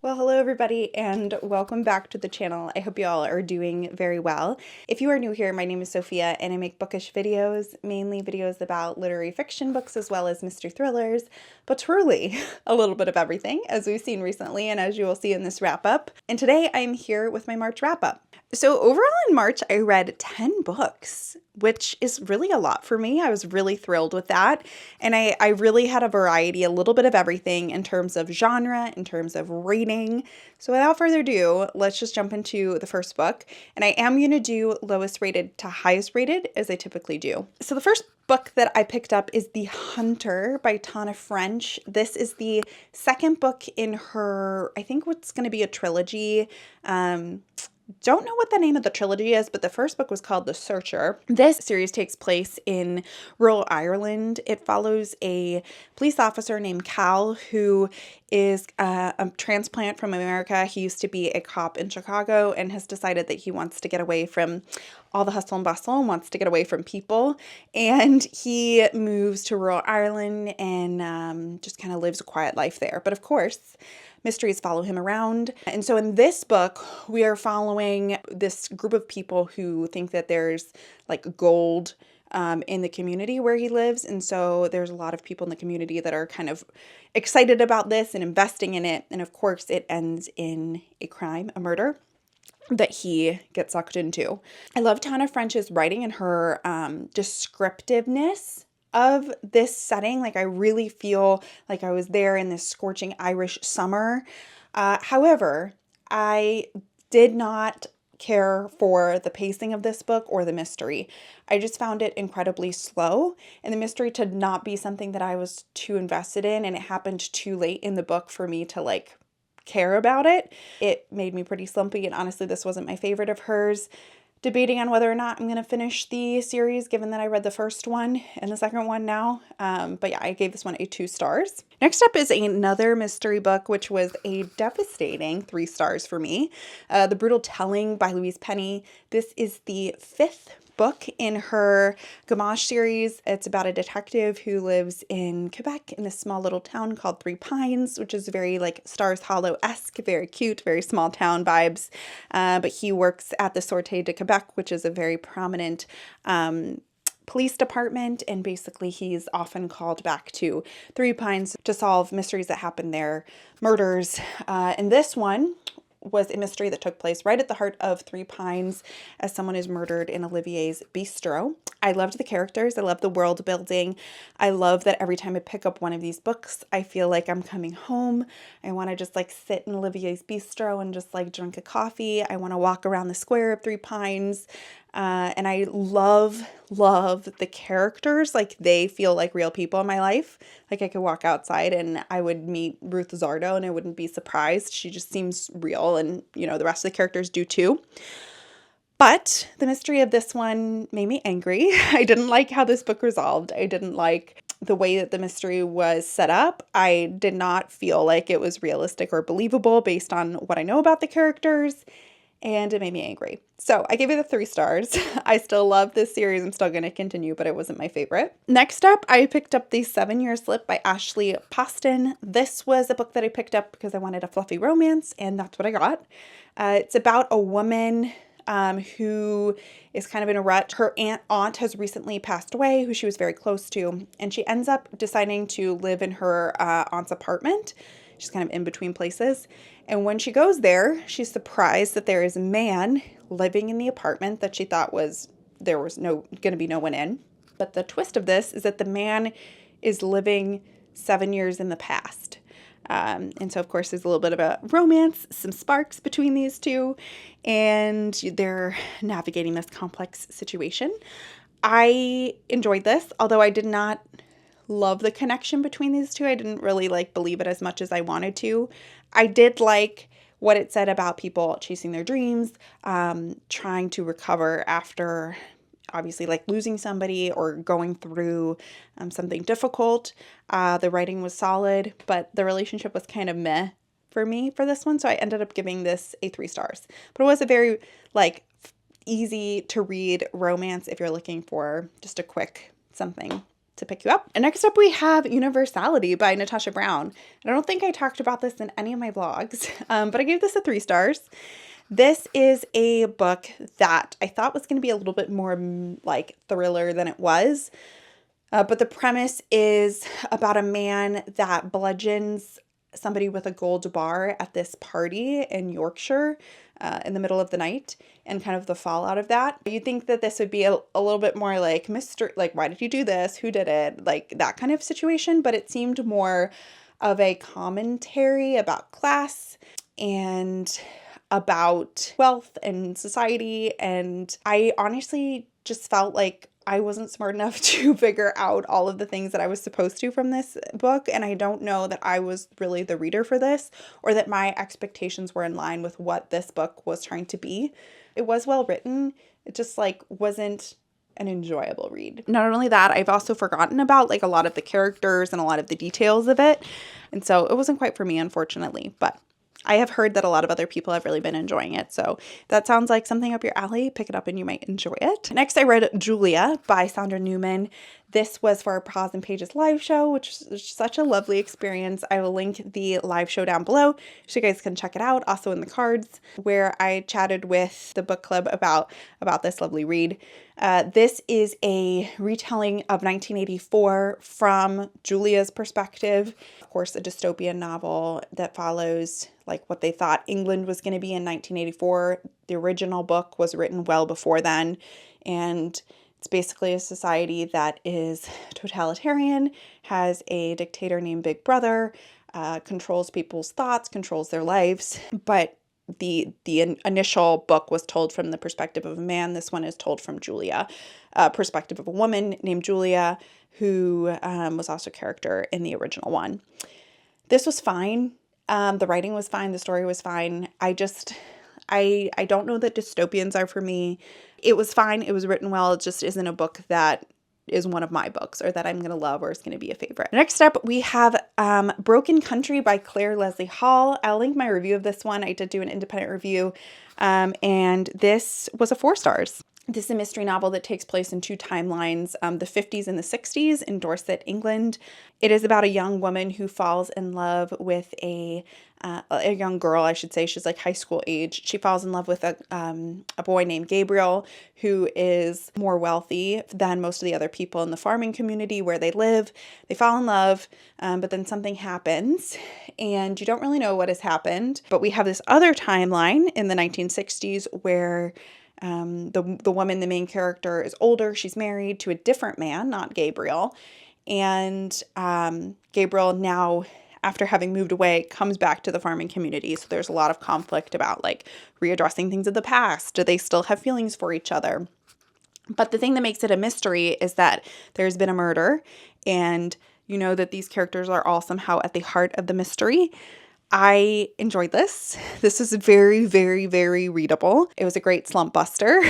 Well, hello everybody and welcome back to the channel. I hope you all are doing very well. If you are new here, my name is Sophia and I make bookish videos, mainly videos about literary fiction books as well as mystery thrillers, but truly a little bit of everything, as we've seen recently and as you will see in this wrap up. And today I'm here with my March wrap up. So overall in March, I read 10 books, which is really a lot for me. I was really thrilled with that. And I really had a variety, a little bit of everything in terms of genre, in terms of rating. So without further ado, let's just jump into the first book. And I am going to do lowest rated to highest rated as I typically do. So the first book that I picked up is The Hunter by Tana French. This is the second book in her, I think what's going to be a trilogy. Don't know what the name of the trilogy is, but the first book was called The Searcher. This series takes place in rural Ireland. It follows a police officer named Cal who is a transplant from America. He used to be a cop in Chicago and has decided that he wants to get away from all the hustle and bustle and wants to get away from people. And he moves to rural Ireland and just kind of lives a quiet life there. But of course, mysteries follow him around. And so in this book, we are following this group of people who think that there's like gold in the community where he lives. And so there's a lot of people in the community that are kind of excited about this and investing in it. And of course, it ends in a crime, a murder that he gets sucked into. I love Tana French's writing and her descriptiveness of this setting. Like I really feel like I was there in this scorching Irish summer. However, I did not care for the pacing of this book or the mystery. I just found it incredibly slow, and the mystery to not be something that I was too invested in, and it happened too late in the book for me to like care about it. It made me pretty slumpy, and honestly, this wasn't my favorite of hers. Debating on whether or not I'm going to finish the series, given that I read the first one and the second one now. But yeah, I gave this one a 2 stars. Next up is another mystery book, which was a devastating 3 stars for me. The Brutal Telling by Louise Penny. This is the 5th book in her Gamache series. It's about a detective who lives in Quebec in this small little town called Three Pines, which is very like Stars Hollow-esque, very cute, very small town vibes. But he works at the Sûreté de Quebec, which is a very prominent police department, and basically he's often called back to Three Pines to solve mysteries that happen there, murders. And this one was a mystery that took place right at the heart of Three Pines as someone is murdered in Olivier's bistro. I loved the characters. I love the world building. I love that every time I pick up one of these books, I feel like I'm coming home. I want to just like sit in Olivier's bistro and just like drink a coffee. I want to walk around the square of Three Pines. And I love the characters. Like they feel like real people in my life. Like I could walk outside and I would meet Ruth Zardo and I wouldn't be surprised. She just seems real, and you know, the rest of the characters do too. But the mystery of this one made me angry. I didn't like how this book resolved. I didn't like the way that the mystery was set up. I did not feel like it was realistic or believable based on what I know about the characters. And it made me angry. So I gave it a 3 stars. I still love this series. I'm still going to continue, but it wasn't my favorite. Next up, I picked up The 7-Year Slip by Ashley Poston. This was a book that I picked up because I wanted a fluffy romance, and that's what I got. It's about a woman who is kind of in a rut. Her aunt has recently passed away, who she was very close to, and she ends up deciding to live in her aunt's apartment. She's kind of in between places. And when she goes there, she's surprised that there is a man living in the apartment that she thought there was going to be no one in. But the twist of this is that the man is living 7 years in the past. And so, of course, there's a little bit of a romance, some sparks between these two, and they're navigating this complex situation. I enjoyed this, although I did not love the connection between these two. I didn't really like believe it as much as I wanted to. I did like what it said about people chasing their dreams, trying to recover after obviously like losing somebody or going through something difficult. The writing was solid, but the relationship was kind of meh for me for this one. So I ended up giving this a 3 stars, but it was a very like easy to read romance if you're looking for just a quick something to pick you up. And next up we have Universality by Natasha Brown. And I don't think I talked about this in any of my vlogs, but I gave this a 3 stars. This is a book that I thought was going to be a little bit more like thriller than it was. But the premise is about a man that bludgeons somebody with a gold bar at this party in Yorkshire in the middle of the night, and kind of the fallout of that. You'd think that this would be a little bit more like mystery, like why did you do this? Who did it? Like that kind of situation, but it seemed more of a commentary about class and about wealth and society. And I honestly just felt like I wasn't smart enough to figure out all of the things that I was supposed to from this book. And I don't know that I was really the reader for this, or that my expectations were in line with what this book was trying to be. It was well written. It just like wasn't an enjoyable read. Not only that, I've also forgotten about like a lot of the characters and a lot of the details of it. And so it wasn't quite for me, unfortunately, but I have heard that a lot of other people have really been enjoying it. So that sounds like something up your alley. Pick it up and you might enjoy it. Next, I read Julia by Sandra Newman. This was for our Paws and Pages live show, which is such a lovely experience. I will link the live show down below so you guys can check it out. Also in the cards, where I chatted with the book club about this lovely read. This is a retelling of 1984 from Julia's perspective. Of course, a dystopian novel that follows like what they thought England was going to be in 1984. The original book was written well before then, and it's basically a society that is totalitarian, has a dictator named Big Brother, controls people's thoughts, controls their lives. But the initial book was told from the perspective of a man. This one is told from Julia, perspective of a woman named Julia, who was also a character in the original one. This was fine. The writing was fine. The story was fine. I don't know that dystopians are for me. It was fine. It was written well. It just isn't a book that is one of my books or that I'm going to love or is going to be a favorite. Next up, we have Broken Country by Claire Leslie Hall. I'll link my review of this one. I did do an independent review, and this was a 4 stars. This is a mystery novel that takes place in 2 timelines, the 50s and the 60s in Dorset, England. It is about a young woman who falls in love with a young girl, I should say. She's like high school age. She falls in love with a boy named Gabriel, who is more wealthy than most of the other people in the farming community where they live. They fall in love, but then something happens, and you don't really know what has happened. But we have this other timeline in the 1960s where the woman, the main character, is older. She's married to a different man, not Gabriel. And Gabriel now, after having moved away, comes back to the farming community. So there's a lot of conflict about like readdressing things of the past. Do they still have feelings for each other? But the thing that makes it a mystery is that there's been a murder, and you know that these characters are all somehow at the heart of the mystery. I enjoyed this. This is very, very, very readable. It was a great slump buster.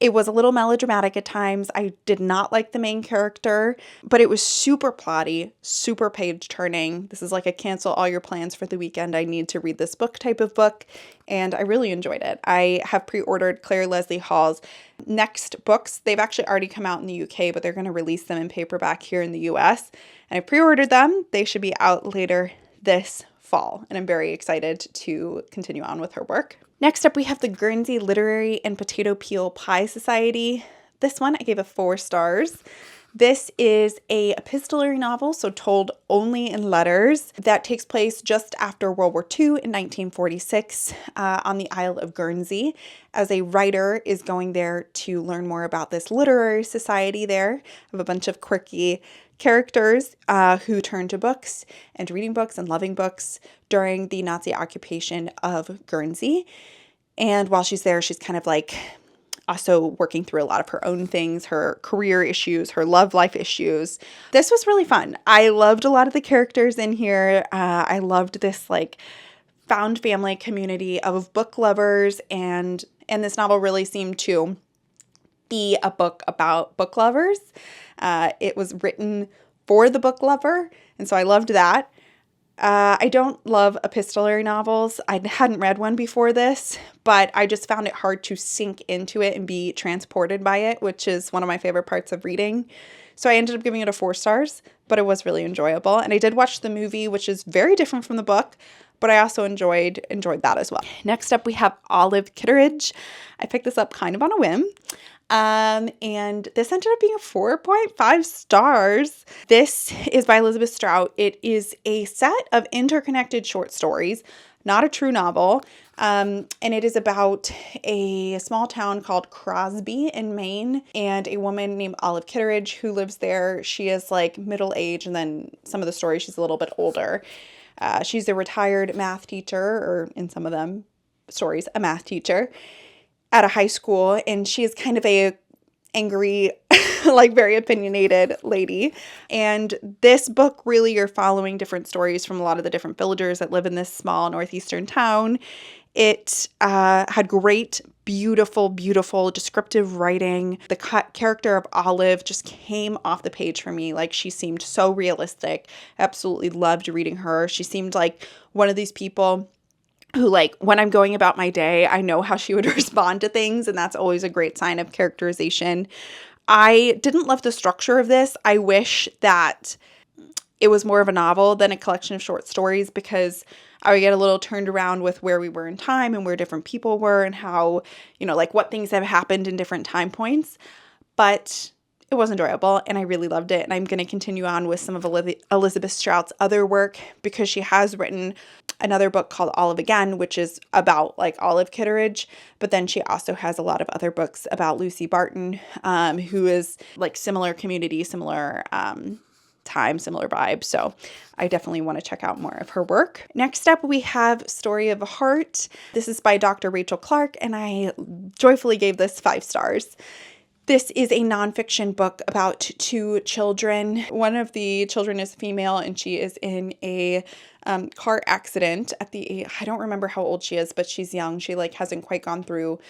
It was a little melodramatic at times. I did not like the main character, but it was super plotty, super page turning. This is like a cancel all your plans for the weekend, I need to read this book type of book, and I really enjoyed it. I have pre-ordered Claire Leslie Hall's next books. They've actually already come out in the UK, but they're going to release them in paperback here in the US, and I pre-ordered them. They should be out later this fall, and I'm very excited to continue on with her work. Next up, we have the Guernsey Literary and Potato Peel Pie Society. This one I gave a 4 stars. This is a epistolary novel, so told only in letters, that takes place just after World War II in 1946 on the Isle of Guernsey, as a writer is going there to learn more about this literary society there of a bunch of quirky characters who turn to books and reading books and loving books during the Nazi occupation of Guernsey. And while she's there, she's kind of like also working through a lot of her own things, her career issues, her love life issues. This was really fun. I loved a lot of the characters in here. I loved this like found family community of book lovers, and this novel really seemed to be a book about book lovers. It was written for the book lover, and so I loved that. I don't love epistolary novels. I hadn't read one before this, but I just found it hard to sink into it and be transported by it, which is one of my favorite parts of reading. So I ended up giving it a 4 stars, but it was really enjoyable. And I did watch the movie, which is very different from the book, but I also enjoyed that as well. Next up, we have Olive Kitteridge. I picked this up kind of on a whim. And this ended up being a 4.5 stars. This is by Elizabeth Strout. It is a set of interconnected short stories, not a true novel. And it is about a small town called Crosby in Maine and a woman named Olive Kitteridge who lives there. She is like middle age, and then some of the stories she's a little bit older. She's a retired math teacher, or in some of them stories, a math teacher at a high school, and she is kind of a angry, like very opinionated lady. And this book, really, you're following different stories from a lot of the different villagers that live in this small northeastern town. It had great, beautiful, beautiful descriptive writing. The character of Olive just came off the page for me. Like, she seemed so realistic. Absolutely loved reading her. She seemed like one of these people who, like, when I'm going about my day, I know how she would respond to things, and that's always a great sign of characterization. I didn't love the structure of this. I wish that it was more of a novel than a collection of short stories, because I would get a little turned around with where we were in time and where different people were and how, like what things have happened in different time points. But it was enjoyable and I really loved it. And I'm going to continue on with some of Elizabeth Strout's other work, because she has written another book called Olive Again, which is about like Olive Kitteridge. But then she also has a lot of other books about Lucy Barton, who is like similar community, similar time, similar vibe. So I definitely want to check out more of her work. Next up, we have Story of a Heart. This is by Dr. Rachel Clark, and I joyfully gave this 5 stars. This is a nonfiction book about 2 children. One of the children is female, and she is in a car accident at I don't remember how old she is, but she's young. She like hasn't quite gone through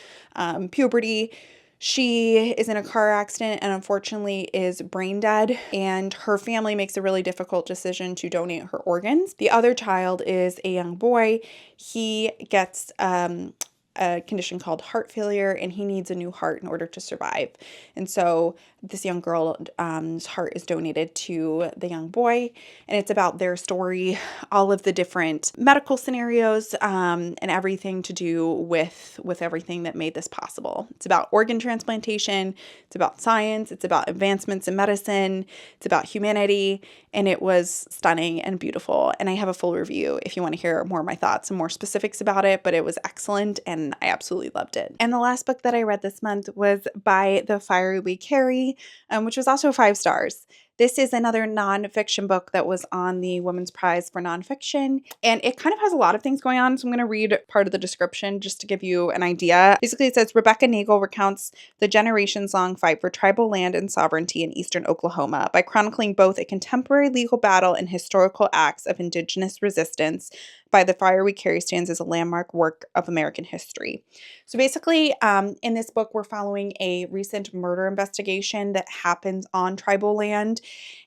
puberty. She is in a car accident and unfortunately is brain dead, and her family makes a really difficult decision to donate her organs. The other child is a young boy. He gets a condition called heart failure, and he needs a new heart in order to survive. And so this young girl's heart is donated to the young boy, and it's about their story, all of the different medical scenarios, and everything to do with everything that made this possible. It's about organ transplantation, it's about science, it's about advancements in medicine, it's about humanity, and it was stunning and beautiful. And I have a full review if you want to hear more of my thoughts and more specifics about it, but it was excellent and I absolutely loved it. And the last book that I read this month was by The Fiery We Carry, which was also 5 stars. This is another nonfiction book that was on the Women's Prize for Nonfiction, and it kind of has a lot of things going on, so I'm going to read part of the description just to give you an idea. Basically, it says, Rebecca Nagle recounts the generations-long fight for tribal land and sovereignty in eastern Oklahoma by chronicling both a contemporary legal battle and historical acts of indigenous resistance. By The Fire We Carry stands as a landmark work of American history. So basically, in this book, we're following a recent murder investigation that happens on tribal land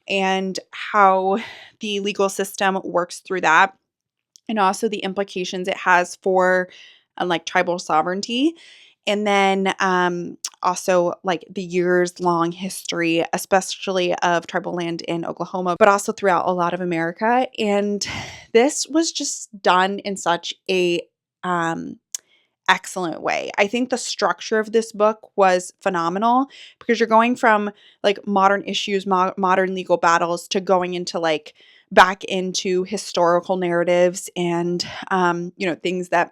and how the legal system works through that, and also the implications it has for like tribal sovereignty. And then also like the years long history, especially of tribal land in Oklahoma, but also throughout a lot of America. And this was just done in such a excellent way. I think the structure of this book was phenomenal, because you're going from like modern issues, modern legal battles, to going into like back into historical narratives and things that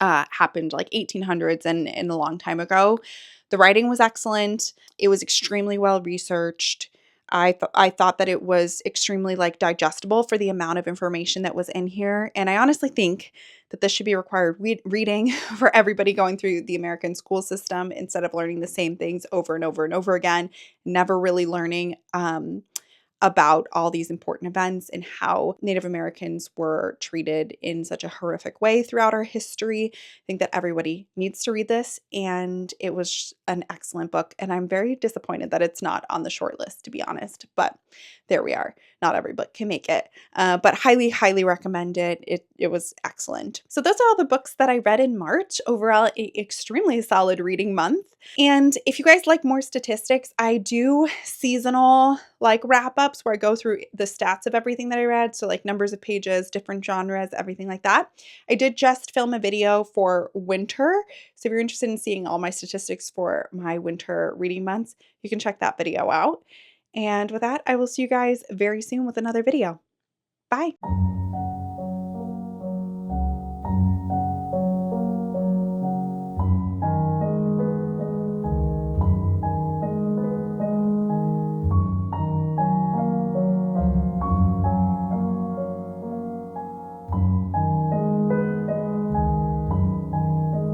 happened like 1800s and in a long time ago. The writing was excellent. It was extremely well researched. I thought that it was extremely like digestible for the amount of information that was in here. And I honestly think that this should be required reading for everybody going through the American school system, instead of learning the same things over and over and over again, never really learning about all these important events and how Native Americans were treated in such a horrific way throughout our history. I think that everybody needs to read this, and it was an excellent book, and I'm very disappointed that it's not on the short list, to be honest, but there we are. not every book can make it, but highly, highly recommend it. It was excellent. So those are all the books that I read in March. Overall, extremely solid reading month. And if you guys like more statistics, I do seasonal like wrap ups where I go through the stats of everything that I read. So like numbers of pages, different genres, everything like that. I did just film a video for winter. So if you're interested in seeing all my statistics for my winter reading months, you can check that video out. And with that, I will see you guys very soon with another video. Bye.